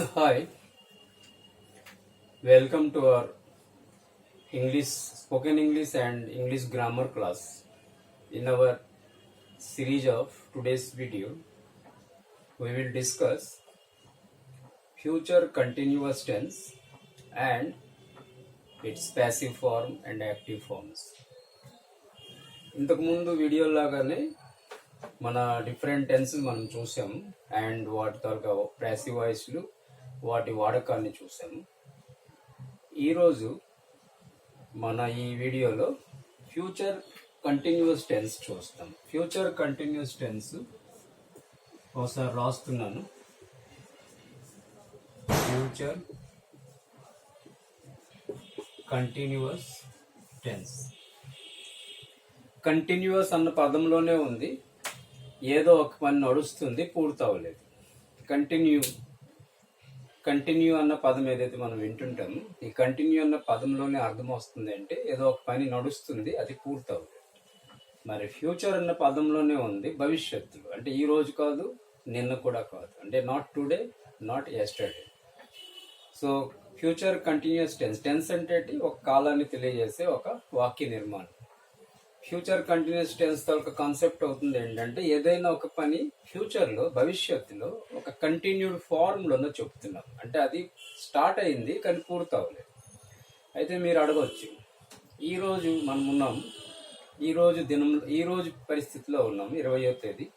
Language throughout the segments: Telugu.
Hi, welcome to our spoken English and English grammar class. In our series of today's video, we will discuss future continuous tense and its passive form and active forms. ఇంతకు ముందు వీడియో లాగానే మన డిఫరెంట్ టెన్సెస్ మనం చూసాము అండ్ వాటి తాలూకా ప్యాసివ్ వాయిస్లు వాటి వాడకాన్ని చూసాము. ఈరోజు మన ఈ వీడియోలో ఫ్యూచర్ కంటిన్యూస్ టెన్స్ చూస్తాం. ఫ్యూచర్ కంటిన్యూస్ టెన్స్ ఒకసారి రాస్తున్నాను. Future continuous tense. కంటిన్యూస్ అన్న పదంలోనే ఉంది, ఏదో ఒక పని నడుస్తుంది, పూర్తవలేదు. కంటిన్యూ అన్న పదం ఏదైతే మనం వింటుంటామో, ఈ కంటిన్యూ అన్న పదంలోనే అర్థం వస్తుంది అంటే ఏదో ఒక పని నడుస్తుంది, అది పూర్తవలేదు. మరి ఫ్యూచర్ అన్న పదంలోనే ఉంది భవిష్యత్తులో, అంటే ఈ రోజు కాదు, నిన్న కూడా కాదు, అంటే not today, not yesterday. So future continuous tense అంటే ఒక కాలాన్ని తెలియజేసే ఒక వాక్య నిర్మాణం. ఫ్యూచర్ కంటిన్యూస్ టెన్స్ ఒక కాన్సెప్ట్ అవుతుంది ఏంటంటే, ఏదైనా ఒక పని ఫ్యూచర్లో, భవిష్యత్తులో ఒక కంటిన్యూడ్ ఫార్మ్లోనో చెప్తున్నాం, అంటే అది స్టార్ట్ అయింది కానీ పూర్తి అవ్వలేదు. అయితే మీరు అడగవచ్చు, ఈరోజు మనం ఉన్నాం, ఈరోజు పరిస్థితిలో ఉన్నాం, 20వ తేదీ.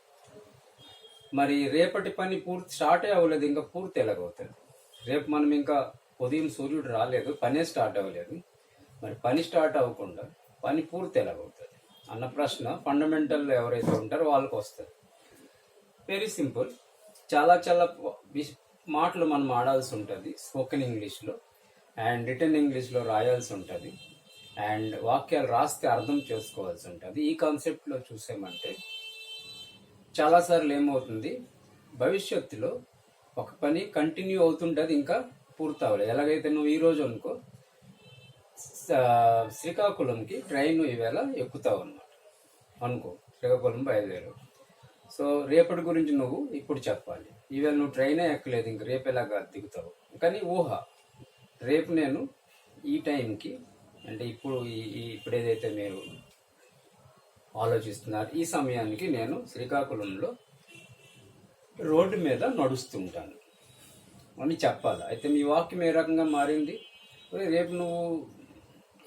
మరి రేపటి పని స్టార్టే అవ్వలేదు, ఇంకా పూర్తి ఎలాగవుతుంది? రేపు మనం ఇంకా ఉదయం సూర్యుడు రాలేదు, పనే స్టార్ట్ అవ్వలేదు. మరి పని స్టార్ట్ అవ్వకుండా పని పూర్తి ఎలాగవుతుంది అన్న ప్రశ్న ఫండమెంటల్ ఎవరైతే ఉంటారో వాళ్ళకి వస్తుంది. Very simple. చాలా మాటలు మనం ఆడాల్సి ఉంటుంది స్పోకెన్ ఇంగ్లీష్లో, అండ్ రిటర్న్ ఇంగ్లీష్లో రాయాల్సి ఉంటుంది, అండ్ వాక్యాలు రాస్తే అర్థం చేసుకోవాల్సి ఉంటుంది. ఈ కాన్సెప్ట్లో చూసామంటే చాలాసార్లు ఏమవుతుంది, భవిష్యత్తులో ఒక పని కంటిన్యూ అవుతుంటుంది, ఇంకా పూర్తి అవ్వలేదు. ఎలాగైతే నువ్వు ఈరోజు శ్రీకాకుళంకి ట్రైన్ ఈవేళ ఎక్కుతావు అనుకో, శ్రీకాకుళం బయలుదేరు. సో రేపటి గురించి నువ్వు ఇప్పుడు చెప్పాలి. ఈవేళ నువ్వు ట్రైనే ఎక్కలేదు, ఇంక రేపు ఎలాగా దిగుతావు. కానీ ఊహ, రేపు నేను ఈ టైంకి, అంటే ఇప్పుడు ఏదైతే మీరు ఆలోచిస్తున్నారు, ఈ సమయానికి నేను శ్రీకాకుళంలో రోడ్డు మీద నడుస్తుంటాను అని చెప్పాలి. అయితే మీ వాక్యం ఏ రకంగా మారింది? రేపు నువ్వు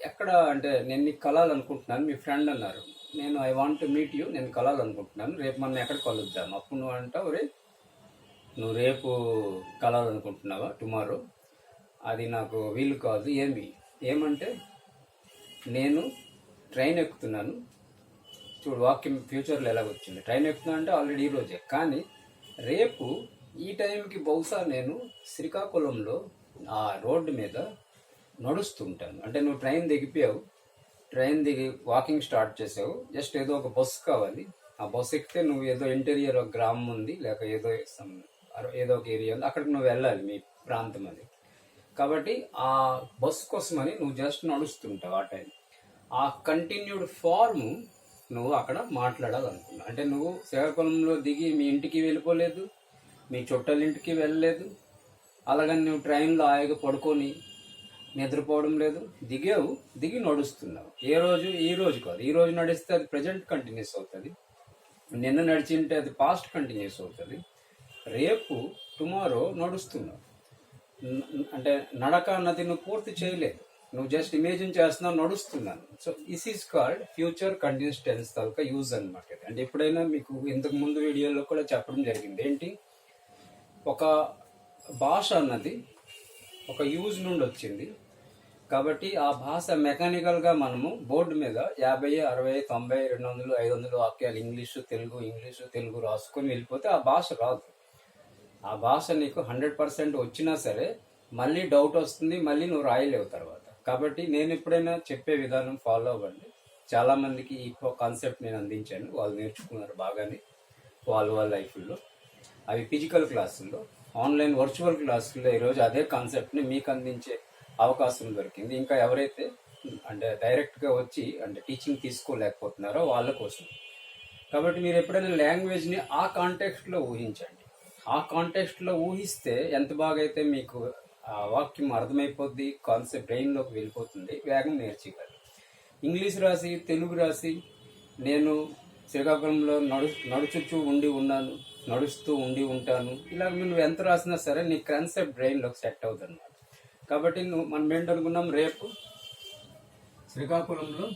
ఎక్కడ, అంటే నేను నీకు కలాలనుకుంటున్నాను, మీ ఫ్రెండ్ అన్నారు, నేను I want to meet you, నేను కలాలనుకుంటున్నాను, రేపు మనం ఎక్కడ కలుద్దాం. అప్పుడు నువ్వు అంటావు, నువ్వు రేపు కలాలనుకుంటున్నావా, టుమారో? అది నాకు వీలు కాదు. ఏమంటే నేను ట్రైన్ ఎక్కుతున్నాను. చూడు వాక్యం ఫ్యూచర్లో ఎలాగొచ్చింది. ట్రైన్ ఎక్కుతున్నా అంటే ఆల్రెడీ ఈ రోజే, కానీ రేపు ఈ టైంకి బహుశా నేను శ్రీకాకుళంలో ఆ రోడ్డు మీద నడుస్తుంటాను. అంటే నువ్వు ట్రైన్ దిగిపోయావు, ట్రైన్ దిగి వాకింగ్ స్టార్ట్ చేసావు, జస్ట్ ఏదో ఒక బస్సు కావాలి, ఆ బస్సు ఎక్కితే నువ్వు ఏదో ఇంటీరియర్ ఒక గ్రామం ఉంది, లేక ఏదో ఒక ఏరియా ఉంది, అక్కడికి నువ్వు వెళ్ళాలి, మీ ప్రాంతం అది. కాబట్టి ఆ బస్సు కోసమని నువ్వు జస్ట్ నడుస్తుంటావు. ఆ టైం, ఆ కంటిన్యూడ్ ఫార్మ్ నువ్వు అక్కడ మాట్లాడాలనుకున్నావు. అంటే నువ్వు శ్రీకాకుళంలో దిగి మీ ఇంటికి వెళ్ళిపోలేదు, మీ చుట్టాల ఇంటికి వెళ్ళలేదు, అలాగని నువ్వు ట్రైన్లో హాయిగా పడుకొని నిద్రపోవడం లేదు, దిగి నడుస్తున్నావు. ఈ రోజు కాదు, ఈ రోజు నడిస్తే అది ప్రజెంట్ కంటిన్యూస్ అవుతుంది, నిన్న నడిచింటే అది పాస్ట్ కంటిన్యూస్ అవుతుంది, రేపు టుమారో నడుస్తున్నావు. అంటే నడక అన్నది నువ్వు పూర్తి చేయలేదు, నువ్వు జస్ట్ ఇమేజిన్ చేస్తున్నావు, నడుస్తున్నాను. So this is called future continuous tense తాలూకా యూజ్ అనమాట. అంటే ఎప్పుడైనా మీకు ఇంతకు ముందు వీడియోలో కూడా చెప్పడం జరిగింది, ఏంటి, ఒక భాష అన్నది ఒక యూజ్ నుండి వచ్చింది. కాబట్టి ఆ భాష మెకానికల్గా మనము బోర్డు మీద 50, 60, 90, 200, 500 వాక్యాలు ఇంగ్లీషు తెలుగు రాసుకొని వెళ్ళిపోతే ఆ భాష రాదు. ఆ భాష నీకు 100% వచ్చినా సరే మళ్ళీ డౌట్ వస్తుంది, మళ్ళీ నువ్వు రాయలేవు తర్వాత. కాబట్టి నేను ఎప్పుడైనా చెప్పే విధానం ఫాలో అవ్వండి. చాలామందికి ఈ కాన్సెప్ట్ నేను అందించాను, వాళ్ళు నేర్చుకున్నారు బాగానే వాళ్ళ లైఫ్లో. అవి ఫిజికల్ క్లాసుల్లో, ఆన్లైన్ వర్చువల్ క్లాసుల్లో ఈరోజు అదే కాన్సెప్ట్ని మీకు అందించే అవకాశం దొరికింది. ఇంకా ఎవరైతే అంటే డైరెక్ట్గా వచ్చి అంటే టీచింగ్ తీసుకోలేకపోతున్నారో వాళ్ళ కోసం. కాబట్టి మీరు ఎప్పుడైనా లాంగ్వేజ్ని ఆ కాంటెక్స్ట్లో ఊహించండి. ఆ కాంటెక్స్ట్లో ఊహిస్తే ఎంత బాగా అయితే మీకు ఆ వాక్యం అర్థమైపోద్ది, కాన్సెప్ట్ బ్రెయిన్లోకి వెళ్ళిపోతుంది, వేగం నేర్చుకోవాలి. ఇంగ్లీష్ రాసి తెలుగు రాసి నేను శ్రీకాకుళంలో నడుచుచూ ఉండి ఉన్నాను, నడుస్తూ ఉండి ఉంటాను, ఇలా నువ్వు ఎంత రాసినా సరే నీ కాన్సెప్ట్ బ్రెయిన్లోకి సెట్ అవుతుంది అన్నమాట. కాబట్టి మనం ఏంటనుకున్నాం, రేపు శ్రీకాకుళంలో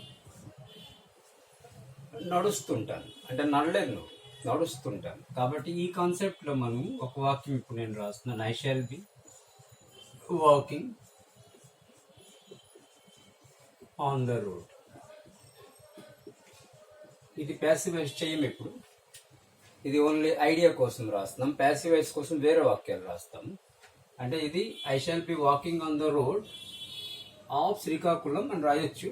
నడుస్తుంటాను అంటే నడలేదు, నువ్వు నడుస్తుంటాను. కాబట్టి ఈ కాన్సెప్ట్లో మనం ఒక వాక్యం ఇప్పుడు నేను రాస్తున్నాను. I shall be walking on the road. ఇది ప్యాసివైజ్ చేయం. ఇప్పుడు ఇది ఓన్లీ ఐడియా కోసం రాస్తున్నాం, ప్యాసివైజ్ కోసం వేరే వాక్యాలు రాస్తాము. అంటే ఇది I shall be walking on the road of Srikakulam అని రాయొచ్చు.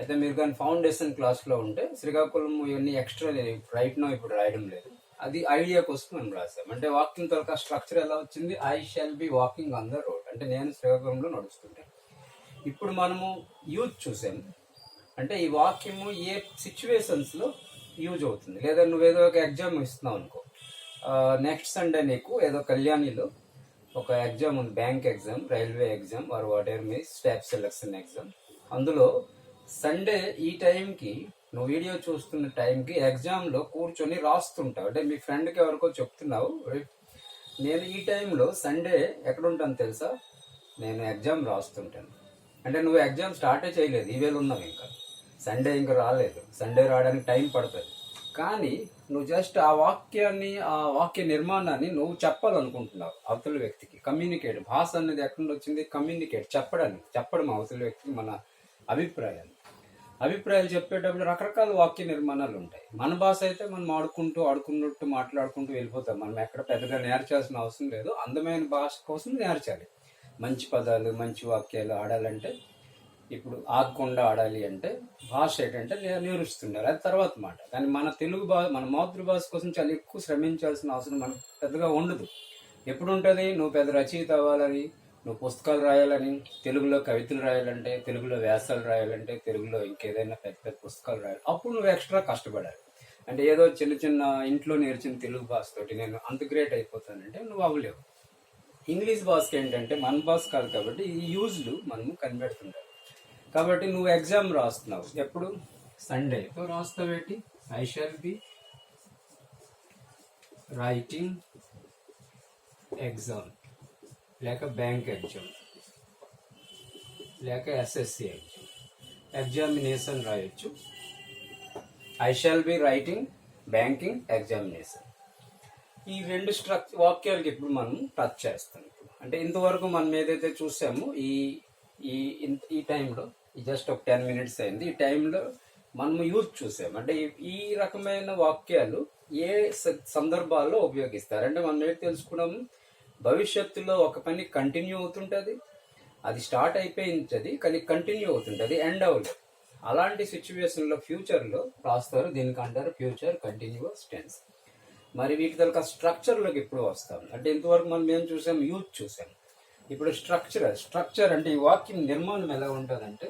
అయితే మీరు కానీ ఫౌండేషన్ క్లాస్లో ఉంటే శ్రీకాకుళం ఇవన్నీ ఎక్స్ట్రా రైట్ నో ఇప్పుడు రాయడం లేదు, అది ఐడియా కోసం మనం రాసాం. అంటే వాకింగ్ తో స్ట్రక్చర్ ఎలా వచ్చింది, I shall be walking on the road అంటే నేను శ్రీకాకుళంలో నడుస్తుంటాను. ఇప్పుడు మనము యూజ్ చూసాము, అంటే ఈ వాక్యము ఏ సిచ్యువేషన్స్లో యూజ్ అవుతుంది. లేదా నువ్వేదో ఒక ఎగ్జామ్ ఇస్తున్నావు అనుకో, నెక్స్ట్ సండే నీకు ఏదో కళ్యాణిలో ఒక ఎగ్జామ్ ఉంది, bank exam, railway exam, or whatever మీ స్టాఫ్ సెలక్షన్ ఎగ్జామ్. అందులో సండే ఈ టైంకి నువ్వు వీడియో చూస్తున్న టైంకి ఎగ్జామ్లో కూర్చొని రాస్తుంటావు. అంటే మీ ఫ్రెండ్కి ఎవరికో చెప్తున్నావు, నేను ఈ టైంలో సండే ఎక్కడ ఉంటాను తెలుసా, నేను ఎగ్జామ్ రాస్తుంటాను. అంటే నువ్వు ఎగ్జామ్ స్టార్టే చేయలేదు, ఈవేళ ఉన్నావు, ఇంకా సండే ఇంకా రాలేదు, సండే రావడానికి టైం పడుతుంది. కానీ నువ్వు జస్ట్ ఆ వాక్యాన్ని, ఆ వాక్య నిర్మాణాన్ని నువ్వు చెప్పాలనుకుంటున్నావు అవతల వ్యక్తికి. కమ్యూనికేట్, భాష అనేది ఎక్కడి నుండి వచ్చింది, కమ్యూనికేట్, చెప్పడం అవతల వ్యక్తికి మన అభిప్రాయాలు చెప్పేటప్పుడు రకరకాల వాక్య నిర్మాణాలు ఉంటాయి. మన భాష అయితే మనం ఆడుకున్నట్టు మాట్లాడుకుంటూ వెళ్ళిపోతాం. మనం ఎక్కడ పెద్దగా నేర్చాల్సిన అవసరం లేదు. అందమైన భాష కోసం నేర్చాలి. మంచి పదాలు, మంచి వాక్యాలు ఆడాలంటే, ఇప్పుడు ఆగకుండా ఆడాలి అంటే భాష ఏంటంటే నేర్చుతుండాలి, అది తర్వాత మాట. కానీ మన తెలుగు భాష, మన మాతృభాష కోసం చాలా ఎక్కువ శ్రమించాల్సిన అవసరం మనకు పెద్దగా ఉండదు. ఎప్పుడు ఉంటుంది, నువ్వు పెద్ద రచయిత అవ్వాలని, నువ్వు పుస్తకాలు రాయాలని, తెలుగులో కవితలు రాయాలంటే, తెలుగులో వ్యాసాలు రాయాలంటే, తెలుగులో ఇంకేదైనా పెద్ద పెద్ద పుస్తకాలు రాయాలి, అప్పుడు నువ్వు ఎక్స్ట్రా కష్టపడాలి. అంటే ఏదో చిన్న చిన్న ఇంట్లో నేర్చిన తెలుగు భాషతోటి నేను అంత గ్రేట్ అయిపోతానంటే నువ్వు అవ్వలేవు. ఇంగ్లీష్ భాషకి ఏంటంటే మన భాష కాదు కాబట్టి ఈ యూజ్లు మనము కనిపెడుతుంటారు. కాబట్టి నువ్వు ఎగ్జామ్ రాస్తున్నావు, ఎప్పుడు సండే రాస్తావేటి, I shall be writing exam, లేక బ్యాంక్ ఎగ్జామ్, లేక ఎస్ఎస్సి ఎగ్జామినేషన్ రాయొచ్చు. I shall be writing banking examination. ఈ రెండు వాక్యాలకి ఇప్పుడు మనం టచ్ చేస్తాం. ఇప్పుడు అంటే ఇంతవరకు మనం ఏదైతే చూసామో ఈ టైంలో జస్ట్ ఒక 10 minutes అయింది. ఈ టైంలో మనము యూజ్ చూసాము. అంటే ఈ రకమైన వాక్యాలు ఏ సందర్భాల్లో ఉపయోగిస్తారు అంటే మనం ఏంటి తెలుసుకున్నాము, భవిష్యత్తులో ఒక పని కంటిన్యూ అవుతుంటుంది, అది స్టార్ట్ అయిపోయింది కానీ కంటిన్యూ అవుతుంటుంది, ఎండ్ అవ్వలేదు. అలాంటి సిచ్యువేషన్లో ఫ్యూచర్లో రాస్తారు, దీనికి అంటారు ఫ్యూచర్ కంటిన్యూస్ టెన్స్. మరి వీటి తరక స్ట్రక్చర్లోకి ఇప్పుడు వస్తాం. అంటే ఇంతవరకు మనం ఏం చూసాం, యూజ్ చూసాం. ఇప్పుడు స్ట్రక్చర్ అంటే ఈ వాక్యం నిర్మాణం ఎలా ఉంటుందంటే,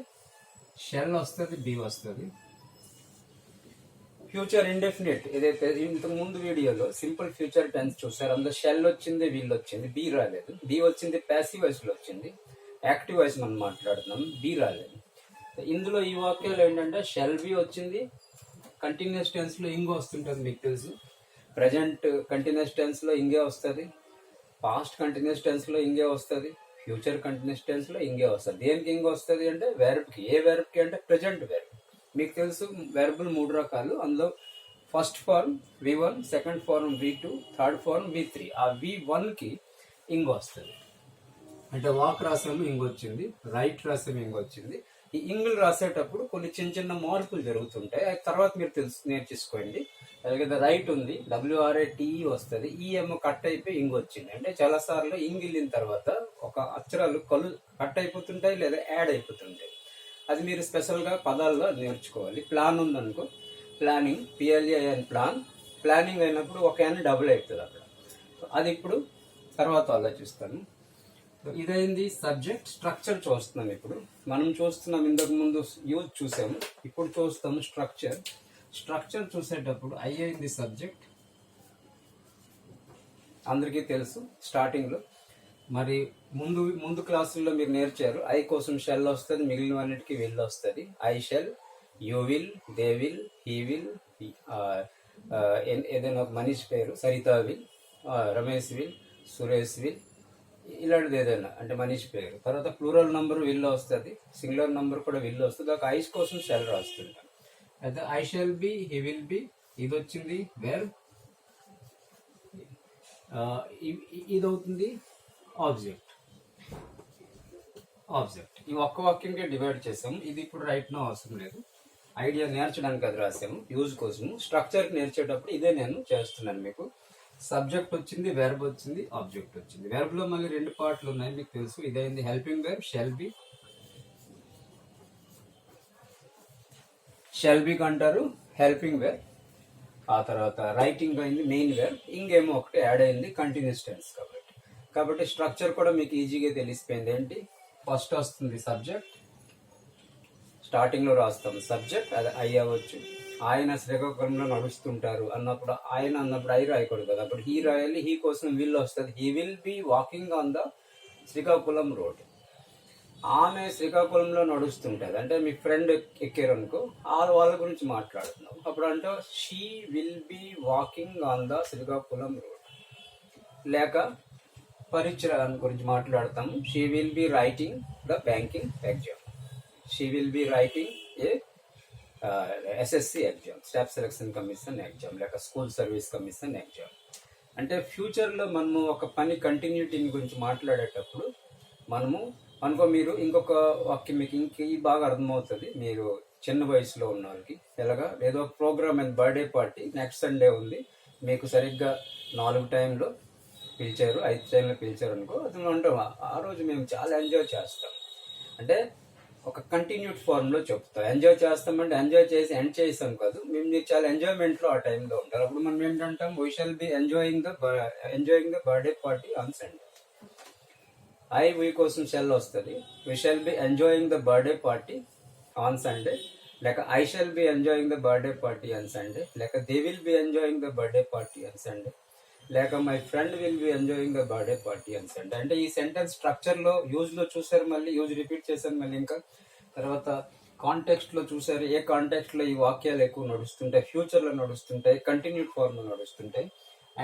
షెల్ వస్తుంది, బి వస్తుంది, ఫ్యూచర్ ఇండెఫినిట్. ఏదైతే ఇంతకు ముందు వీడియోలో సింపుల్ ఫ్యూచర్ టెన్స్ చూసారు, అందులో షెల్ వచ్చింది, వీల్ వచ్చింది, బి రాలేదు. బి వచ్చింది ప్యాసివ్ వాయిస్లో వచ్చింది, యాక్టివ్ వాయిస్ మనం మాట్లాడుతున్నాం, బి రాలేదు. ఇందులో ఈ వాక్యాలు ఏంటంటే షెల్ బి వచ్చింది, కంటిన్యూస్ టెన్స్లో ఇంగ్ వస్తుంటుంది, మీకు తెలుసు. ప్రజెంట్ కంటిన్యూస్ టెన్స్లో ఇంగే వస్తుంది, పాస్ట్ కంటిన్యూస్ టెన్స్లో ఇంగే వస్తుంది, ఫ్యూచర్ కంటిన్యూస్ టెన్స్లో ఇంగే వస్తుంది. దేనికి ఇంగ్ వస్తుంది అంటే వెర్బ్కి. ఏ వెర్బ్కి అంటే ప్రజెంట్ వెర్బ్. మీకు తెలుసు వెర్బులు 3 రకాలు, అందులో first form V1, second form V2, third form V3. ఆ V1కి ఇంగ్ వస్తుంది. అంటే వాక్ రాసాము ఇంగ్ వచ్చింది, రైట్ రాసాము ఇంగ్ వచ్చింది. ఈ ఇంగ్లు రాసేటప్పుడు కొన్ని చిన్న చిన్న మార్పులు జరుగుతుంటాయి, అది తర్వాత మీరు నేర్చేసుకోండి. అలాగే రైట్ ఉంది, WRITE వస్తుంది, ఏమో కట్ అయిపోయి ఇంగ్ వచ్చింది. అంటే చాలా సార్లు ఇంగ్ వెళ్ళిన తర్వాత ఒక అక్షరాలు కట్ అయిపోతుంటాయి లేదా యాడ్ అయిపోతుంటాయి. అది మీరు స్పెషల్గా పదాల్లో నేర్చుకోవాలి. ప్లాన్ ఉందనుకో, ప్లానింగ్, PLAN ప్లాన్, ప్లానింగ్ అయినప్పుడు ఒక N డబుల్ అవుతుంది అక్కడ. అది ఇప్పుడు తర్వాత ఆలోచిస్తాను. ఇదైంది సబ్జెక్ట్. స్ట్రక్చర్ చూస్తున్నాం. ఇప్పుడు మనం చూస్తున్నాం, ఇంతకు ముందు యూజ్ చూసాము, ఇప్పుడు చూస్తాము స్ట్రక్చర్ చూసేటప్పుడు I అయింది సబ్జెక్ట్, అందరికీ తెలుసు స్టార్టింగ్లో. మరి ముందు ముందు క్లాసుల్లో మీరు నేర్చారు ఐ కోసం షెల్ వస్తుంది, మిగిలినవన్నిటికీ విల్ వస్తుంది. I shall, you will, they will, he will, ఏదైనా ఒక మనిషి పేరు Saritha will, Ramesh will, Suresh will, ఇలాంటిది ఏదైనా అంటే మనిషి పేరు. తర్వాత ప్లూరల్ నంబర్ విల్ వస్తుంది, సింగులర్ నంబర్ కూడా విల్ వస్తుంది. ఒక ఐస్ కోసం షెల్ రాస్తుంటాం. అయితే I shall B, he will be, ఇది వచ్చింది వెర్బ్, ఇది అవుతుంది ఆబ్జెక్ట్. ఈ ఒక్క వాక్యంకే డివైడ్ చేసాము. ఇది ఇప్పుడు రైట్ నో అవసరం లేదు, ఐడియా నేర్చడానికి అది రాసాము యూజ్ కోసము. స్ట్రక్చర్ నేర్చేటప్పుడు ఇదే నేను చేస్తున్నాను మీకు. సబ్జెక్ట్ వచ్చింది, వెర్బ్ వచ్చింది, ఆబ్జెక్ట్ వచ్చింది. వెర్బ్ లో మళ్ళీ 2 పార్ట్లు ఉన్నాయి మీకు తెలుసు. ఇదైంది helping verb shall be, shall be అంటారు హెల్పింగ్ వెర్బ్. ఆ తర్వాత రైటింగ్ అయింది మెయిన్ వెర్బ్, ఇంకేమో ఒకటి యాడ్ అయింది కంటిన్యూస్ టెన్స్. కాబట్టి స్ట్రక్చర్ కూడా మీకు ఈజీగా తెలిసిపోయింది. ఏంటి, ఫస్ట్ వస్తుంది సబ్జెక్ట్, స్టార్టింగ్ లో రాస్తాం సబ్జెక్ట్, అది ఐ అవ్వచ్చు. ఆయన శ్రీకాకుళంలో నడుస్తుంటారు అన్నప్పుడు ఆయన అన్నప్పుడు ఐ రాయకూడదు కదా, అప్పుడు హీ రాయాలి. హీ కోసం విల్ వస్తుంది, he will be walking on the Srikakulam road. ఆమె శ్రీకాకుళంలో నడుస్తుంటుంది అంటే మీ ఫ్రెండ్ ఎక్కారనుకో, వాళ్ళ గురించి మాట్లాడుతున్నాం. అప్పుడు అంటే she will be walking on the Srikakulam road. లేక పరీక్ష గురించి మాట్లాడతాము, she will be writing the banking exam, she will be writing A SSC exam, staff selection commission exam, లేక స్కూల్ సర్వీస్ కమిషన్ ఎగ్జామ్. అంటే ఫ్యూచర్లో మనము ఒక పని కంటిన్యూటీని గురించి మాట్లాడేటప్పుడు మనము అనుకో, మీరు ఇంకొక వాక్యం మీకు బాగా అర్థమవుతుంది మీరు చిన్న వయసులో ఉన్న వాళ్ళకి. ఎలాగా, ఏదో ఒక program and birthday party next Sunday ఉంది, మీకు సరిగ్గా 4 టైంలో పిలిచారు, 5 టైంలో పిలిచారు అనుకో, అతను అంటాం ఆ రోజు మేము చాలా ఎంజాయ్ చేస్తాం. అంటే ఒక కంటిన్యూడ్ ఫార్మ్లో చెప్తాం. ఎంజాయ్ చేస్తామంటే ఎంజాయ్ చేసి ఎండ్ చేసాం కాదు, మీరు చాలా ఎంజాయ్మెంట్లో ఆ టైంలో ఉంటారు. అప్పుడు మనం ఏంటంటాం, we shall be enjoying the birthday party on Sunday. We కోసం షెల్ వస్తుంది, we shall be enjoying the birthday party on Sunday, లేక I shall be enjoying the birthday party on Sunday, లేక they will be enjoying the birthday party on Sunday, లేక my friend will be enjoying the birthday party on Sunday. అంటే ఈ సెంటెన్స్ స్ట్రక్చర్లో యూజ్లో చూసారు, మళ్ళీ యూజ్ రిపీట్ చేశారు, మళ్ళీ ఇంకా తర్వాత కాంటెక్స్ట్లో చూసారు ఏ కాంటెక్స్ట్లో ఈ వాక్యాలు ఎక్కువ నడుస్తుంటాయి, ఫ్యూచర్లో నడుస్తుంటాయి, కంటిన్యూడ్ ఫార్మ్లో నడుస్తుంటాయి.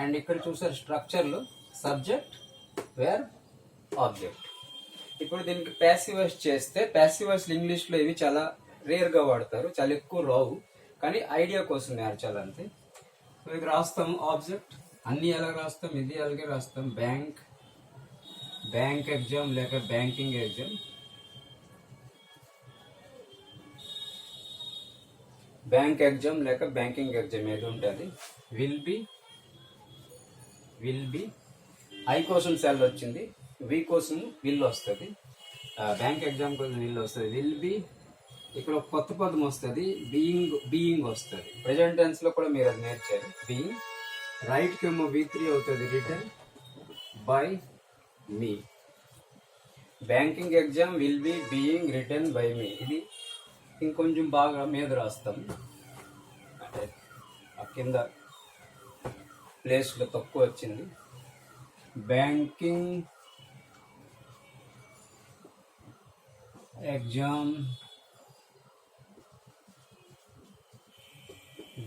అండ్ ఇక్కడ చూసారు స్ట్రక్చర్లో సబ్జెక్ట్, వెర్బ్, ఆబ్జెక్ట్. ఇప్పుడు దీనికి ప్యాసివైజ్ చేస్తే, ప్యాసివైజ్లు ఇంగ్లీష్లో ఇవి చాలా రేర్గా వాడతారు, చాలా ఎక్కువ రావు, కానీ ఐడియా కోసం నేర్చాలంతే. సో ఇది రాస్తాము ఆబ్జెక్ట్, అన్ని ఎలా రాస్తాం, ఇది అలాగే రాస్తాం. బ్యాంక్ ఎగ్జామ్ లేక బ్యాంకింగ్ ఎగ్జామ్, బ్యాంక్ ఎగ్జామ్ లేక బ్యాంకింగ్ ఎగ్జామ్ ఏది ఉంటుంది. విల్ బి ఐ కోసం సెల్ వచ్చింది, వి కోసం విల్ వస్తుంది, బ్యాంక్ ఎగ్జామ్ కోసం విల్ వస్తుంది. విల్ బి ఇక్కడ ఒక కొత్త పదం వస్తుంది, బీయింగ్ వస్తుంది. ప్రెజెంట్ టెన్స్ లో కూడా మీరు అది నేర్చారు. బీయింగ్, రైట్ కేమో V3 అవుతుంది, written by me. Banking exam will be being written by me. ఇది ఇంకొంచెం బాగా మీద రాస్తాం, అంటే ఆ కింద ప్లేస్లో తక్కువ వచ్చింది. Banking exam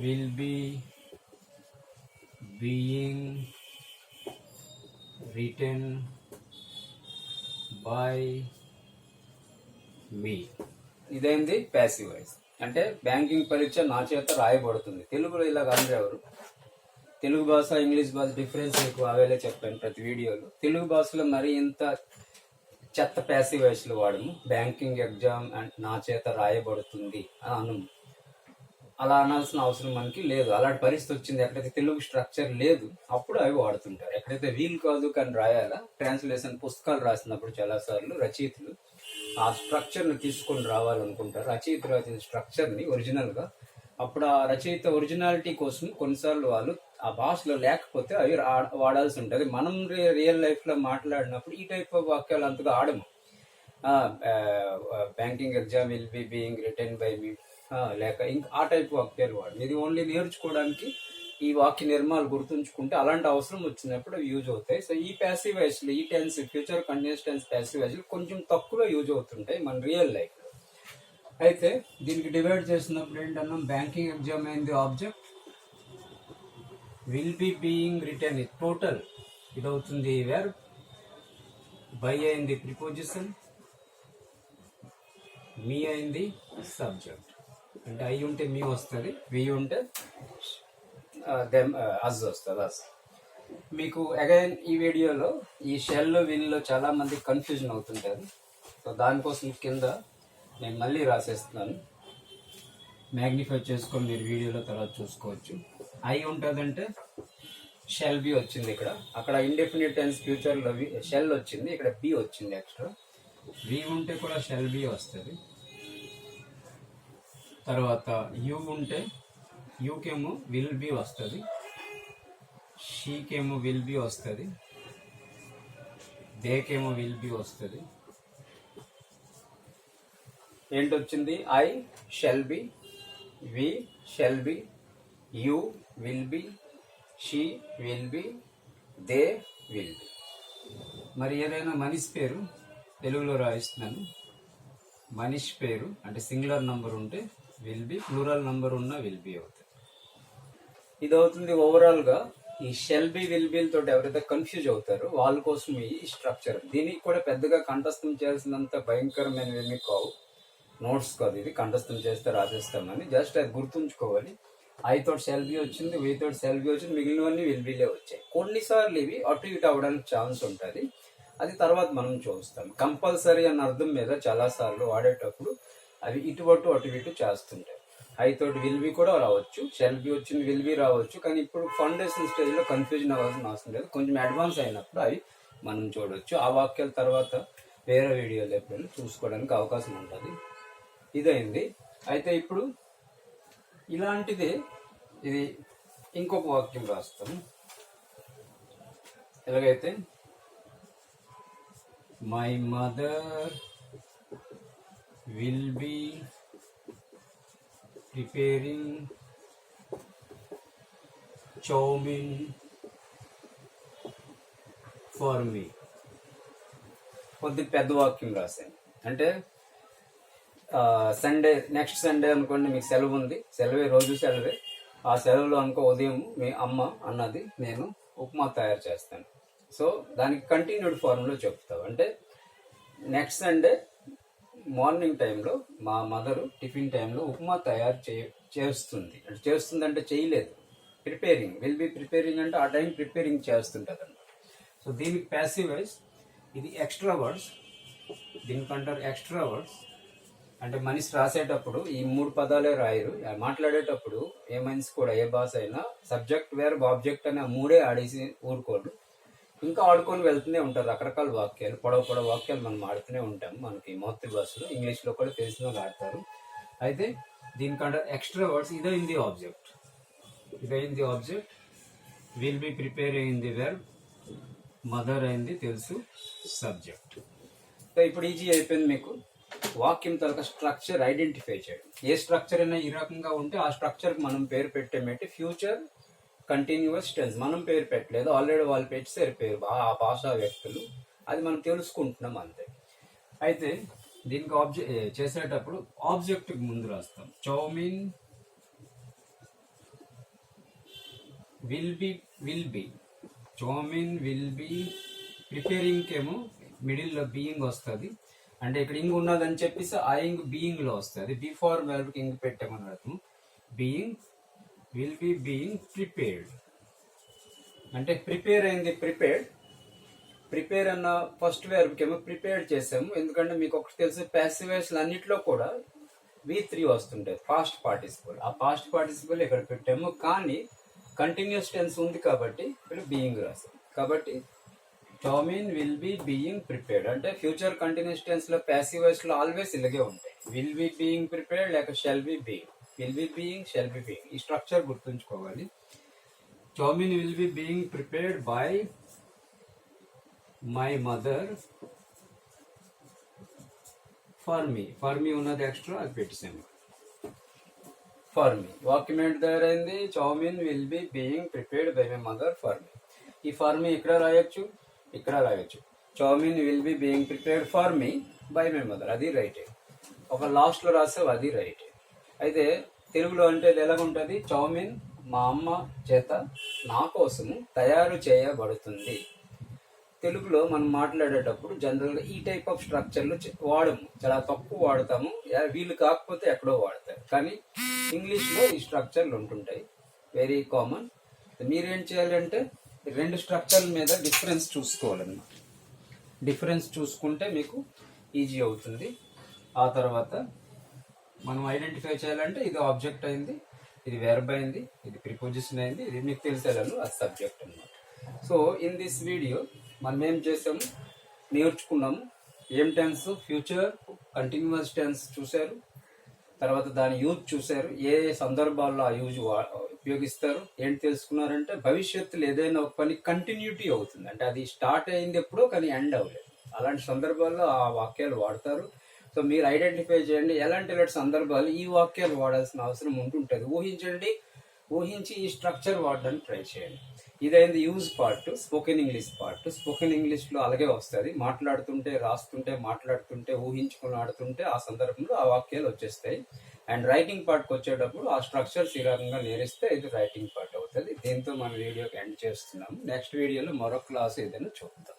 will be being written by me. ఇదేంది ప్యాసివ్ వాయిస్. అంటే బ్యాంకింగ్ పరీక్ష నా చేత రాయబడుతుంది. తెలుగులో ఇలా కాదు ఎవరు. తెలుగు భాష ఇంగ్లీష్ భాష డిఫరెన్స్ మీకు అవేలే చెప్పాను ప్రతి వీడియోలో. తెలుగు భాషలో మరి ఇంత చెత్త ప్యాసివ్ వాయిస్లు వాడము. బ్యాంకింగ్ ఎగ్జామ్ నా చేత రాయబడుతుంది అని అను, అలా అనాల్సిన అవసరం మనకి లేదు. అలాంటి పరిస్థితి వచ్చింది ఎక్కడైతే తెలుగు స్ట్రక్చర్ లేదు అప్పుడు అవి వాడుతుంటారు. ఎక్కడైతే వీలు కాదు కానీ రాయాలా, ట్రాన్స్లేషన్ పుస్తకాలు రాసినప్పుడు చాలాసార్లు రచయితలు ఆ స్ట్రక్చర్ని తీసుకొని రావాలనుకుంటారు, రచయిత రాసిన స్ట్రక్చర్ని ఒరిజినల్గా. అప్పుడు ఆ రచయిత ఒరిజినాలిటీ కోసం కొన్నిసార్లు వాళ్ళు ఆ భాషలో లేకపోతే అవి వాడాల్సి ఉంటుంది. మనం రియల్ లైఫ్లో మాట్లాడినప్పుడు ఈ టైప్ ఆఫ్ వాక్యాలు అంతగా ఆడము. Banking exam will be being written by me, లేక ఇంకా ఆ టైప్ వాక్యాలు వాడము. ఇది ఓన్లీ నేర్చుకోవడానికి ఈ వాక్య నిర్మాణాలు గుర్తుంచుకుంటే అలాంటి అవసరం వచ్చినప్పుడు యూజ్ అవుతాయి. సో ఈ ప్యాసివ్ వాయిస్లు, ఈ tense, future continuous tense passive వాయిస్లు కొంచెం తక్కువ యూజ్ అవుతుంటాయి మన రియల్ లైఫ్. అయితే దీనికి డివైడ్ చేసినప్పుడు ఏంటన్నా, బ్యాంకింగ్ ఎగ్జామ్ అయింది object, will be being return total ఇది అవుతుంది వెర్బ్, బై అయింది ప్రిపోజిషన్, మీ అయింది సబ్జెక్ట్. అంటే ఐ ఉంటే మీ వస్తుంది, వి ఉంటే దెమ్ అజ్ వస్తుంది. అజ్ మీకు అగైన్ ఈ వీడియోలో ఈ షెల్ విల్లో చాలా మంది కన్ఫ్యూజన్ అవుతుంటారు. సో దానికోసం కింద నేను మళ్ళీ రాసేస్తున్నాను, మ్యాగ్నిఫై చేసుకొని మీరు వీడియోలో తర్వాత చూసుకోవచ్చు. ఐ ఉంటుందంటే షెల్ బి వచ్చింది ఇక్కడ, అక్కడ ఇండెఫినిట్ టెన్స్ ఫ్యూచర్లో షెల్ వచ్చింది, ఇక్కడ బి వచ్చింది ఎక్స్ట్రా. వి ఉంటే కూడా షెల్ బి వస్తుంది. తర్వాత యూ ఉంటే యూకేమో విల్ బి వస్తుంది, షీకేమో విల్ బి వస్తుంది, దేకేమో విల్ బి వస్తుంది. ఏంటొచ్చింది? I shall be, we shall be, you will be, she will be, they will be. మరి ఏదైనా మనిషి పేరు తెలుగులో రాయిస్తున్నాను, మనిషి పేరు అంటే సింగులర్ నంబర్ ఉంటే విల్ బి, ప్లూరల్ నంబర్ ఉన్న విల్ బి అవుతుంది. ఇది అవుతుంది ఓవరాల్గా. ఈ షెల్ బి విల్ బి తోటి ఎవరైతే కన్ఫ్యూజ్ అవుతారో వాళ్ళ కోసం ఈ స్ట్రక్చర్. దీనికి కూడా పెద్దగా కంఠస్థం చేయాల్సినంత భయంకరమైనవి ఏమీ కావు, నోట్స్ కాదు, ఇది కంఠస్థం చేస్తే రాసేస్తామని జస్ట్ అది గుర్తుంచుకోవాలి. ఐ తోటి షెల్ బి వచ్చింది, వి తోటి షెల్ బి వచ్చింది, మిగిలినవన్నీ విల్ బిలే వచ్చాయి. కొన్నిసార్లు ఇవి అటు ఇటు అవ్వడానికి ఛాన్స్ ఉంటుంది, అది తర్వాత మనం చూస్తాం. కంపల్సరీ అన్న అర్థం మీద చాలాసార్లు వాడేటప్పుడు అవి ఇటు అటు ఇటు చేస్తుంటాయి. ఐ తోటి విల్ బి కూడా రావచ్చు, షెల్ బి వచ్చింది విల్ బి రావచ్చు. కానీ ఇప్పుడు ఫౌండేషన్ స్టేజ్లో కన్ఫ్యూజన్ అవ్వాల్సిన అవసరం లేదు, కొంచెం అడ్వాన్స్ అయినప్పుడు అవి మనం చూడవచ్చు. ఆ వాక్యాల తర్వాత వేరే వీడియోలు ఎప్పుడైనా చూసుకోవడానికి అవకాశం ఉంటుంది. ఇదైంది. అయితే ఇప్పుడు ఇలాంటిదే ఇది ఇంకొక వాక్యం రాస్తాము. ఎలాగైతే my mother will be preparing chowmein for me. కొద్దిగా పెద్ద వాక్యం రాశాను. అంటే సండే, నెక్స్ట్ సండే అనుకోండి, మీకు సెలవు ఉంది, సెలవే, రోజు సెలవే. ఆ సెలవులో అనుకో ఉదయం మీ అమ్మ అన్నది నేను ఉప్మా తయారు చేస్తాను. సో దానికి కంటిన్యూడ్ ఫార్మ్లో చెప్తావు. అంటే నెక్స్ట్ సండే మార్నింగ్ టైంలో మా మదరు టిఫిన్ టైంలో ఉప్మా తయారు చేస్తుంది. అంటే చేయలేదు, ప్రిపేరింగ్, విల్ బి ప్రిపేరింగ్ అంటే ఆ టైం ప్రిపేరింగ్ చేస్తుంటుంది అన్నమాట. సో దీనికి ప్యాసివ్ వాయిస్, ఇది ఎక్స్ట్రా వర్డ్స్, దీనికంటారు ఎక్స్ట్రా వర్డ్స్. అంటే మనిషి రాసేటప్పుడు ఈ 3 పదాలే రాయరు, మాట్లాడేటప్పుడు ఏ మనిషి కూడా ఏ భాష అయినా సబ్జెక్ట్ వేర్ ఆబ్జెక్ట్ అనే 3 ఆడేసి ఊరుకోరు, ఇంకా ఆడుకొని వెళ్తూనే ఉంటారు. రకరకాల వాక్యాలు, పొడవు వాక్యాలు మనం ఆడుతూనే ఉంటాం. మనకి మాతృభాషలో ఇంగ్లీష్లో కూడా తెలిసిన వాళ్ళు ఆడతారు. అయితే దీనికంటే ఎక్స్ట్రా వర్డ్స్, ఇదైంది ఆబ్జెక్ట్, విల్ బి ప్రిపేర్ అయింది వెర్బ్, మదర్ అయింది తెలుసు సబ్జెక్ట్. సో ఇప్పుడు ఈజీ అయిపోయింది మీకు వాక్యం తర్వాత స్ట్రక్చర్ ఐడెంటిఫై చేయడం. ఏ స్ట్రక్చర్ అయినా ఈ రకంగా ఉంటే ఆ స్ట్రక్చర్కి మనం పేరు పెట్టేమేంటి ఫ్యూచర్ కంటిన్యూస్ టెన్స్. మనం పేరు పెట్టలేదు, ఆల్రెడీ వాళ్ళు పెట్టేసారు పేరు, ఆ భాషా వ్యక్తులు, అది మనం తెలుసుకుంటున్నాం అంతే. అయితే దీనికి చేసేటప్పుడు ఆబ్జెక్ట్కి ముందు రాస్తాం. చౌమిన్ విల్ బి, చౌమిన్ విల్ బి. ప్రిపేరింగ్కేమో మిడిల్లో బీయింగ్ వస్తుంది. అంటే ఇక్కడ ఇంగ్ ఉన్నదని చెప్పేసి ఆ ఇంగ్ బీయింగ్లో వస్తుంది. బిఫోర్ వెర్బ్కి ఇంగ్ పెట్టామని అర్థం. Being will be being prepared. అంటే ప్రిపేర్ అయింది ప్రిపేర్ అన్న ఫస్ట్ వెర్బ్కి ఏమో ప్రిపేర్డ్ చేసాము. ఎందుకంటే మీకు ఒకటి తెలుసు, ప్యాసివ్ వాయిస్లు అన్నిట్లో కూడా V3 వస్తుంటాయి, పాస్ట్ పార్టిసిపల్. ఆ పాస్ట్ పార్టిసిపల్ ఇక్కడ పెట్టాము, కానీ కంటిన్యూస్ టెన్స్ ఉంది కాబట్టి ఇక్కడ బీయింగ్ రాసాము. కాబట్టి chowmein will be being prepared అంటే ఫ్యూచర్ కంటిన్యూస్ టెన్స్ లో ప్యాసివ్ వాయిస్ లో ఆల్వేస్ ఇలాగే ఉంటాయి. విల్ బి బీయింగ్ ప్రిపేర్డ్ లేక shall be being, will be being, shall be being. ఈ స్ట్రక్చర్ గుర్తుంచుకోవాలి. Chowmein will be being prepared by my mother for me ఉన్నది ఎక్స్ట్రా, అది పెట్టేసాము. For me. వాక్యం ఏంటి తయారైంది? Chowmein will be being prepared by my mother for me. ఈ ఫర్ మీ ఇక్కడ రాయొచ్చు, ఇక్కడ రాయొచ్చు. Chowmein will be being prepared for me by my mother, అది రైటే. ఒక లాస్ట్లో రాసావు, అది రైటే. అయితే తెలుగులో అంటే అది ఎలాగుంటుంది? చౌమిన్ మా అమ్మ చేత నా కోసము తయారు చేయబడుతుంది. తెలుగులో మనం మాట్లాడేటప్పుడు జనరల్గా ఈ టైప్ ఆఫ్ స్ట్రక్చర్లు వాడము, చాలా తక్కువ వాడతాము. వీళ్ళు కాకపోతే ఎక్కడో వాడతారు. కానీ ఇంగ్లీష్లో ఈ స్ట్రక్చర్లు ఉంటుంటాయి, వెరీ కామన్. మీరేం చేయాలంటే రెండు స్ట్రక్చర్ల మీద డిఫరెన్స్ చూసుకోవాలన్నమాట. డిఫరెన్స్ చూసుకుంటే మీకు ఈజీ అవుతుంది. ఆ తర్వాత మనం ఐడెంటిఫై చేయాలంటే ఇది ఆబ్జెక్ట్ అయింది, ఇది వెర్బ్ అయింది, ఇది ప్రిపోజిషన్ అయింది, ఇది మీకు తెలిసేలాను అది సబ్జెక్ట్ అన్నమాట. సో ఇన్ దిస్ వీడియో మనం ఏం చేసాము, నేర్చుకున్నాము. ఏం టెన్స్? ఫ్యూచర్ కంటిన్యూస్ టెన్స్ చూశారు. తర్వాత దాని యూజ్ చూశారు, ఏ సందర్భాల్లో ఆ యూజ్ ఉపయోగిస్తారు. ఏంటి తెలుసుకున్నారంటే భవిష్యత్తులో ఏదైనా ఒక పని కంటిన్యూటీ అవుతుంది అంటే అది స్టార్ట్ అయింది ఎప్పుడో కానీ ఎండ్ అవ్వలేదు. అలాంటి సందర్భాల్లో ఆ వాక్యాలు వాడతారు. సో మీరు ఐడెంటిఫై చేయండి ఎలాంటి సందర్భాలు ఈ వాక్యాలు వాడాల్సిన అవసరం ఉంటుంటుంది. ఊహించండి, ఊహించి ఈ స్ట్రక్చర్ వాడడానికి ట్రై చేయండి. ఇదైంది use part, spoken English part. Spoken ఇంగ్లీష్లో అలాగే వస్తుంది, మాట్లాడుతుంటే, రాస్తుంటే, మాట్లాడుతుంటే, ఊహించుకుని ఆడుతుంటే ఆ సందర్భంలో ఆ వాక్యాలు వచ్చేస్తాయి. అండ్ రైటింగ్ పార్ట్కి వచ్చేటప్పుడు ఆ స్ట్రక్చర్స్ ఈ రకంగా నేరిస్తే ఇది రైటింగ్ పార్ట్ అవుతుంది. దీంతో మన వీడియోకి ఎండ్ చేస్తున్నాము. నెక్స్ట్ వీడియోలో మరొక క్లాస్ ఏదైనా చూద్దాం.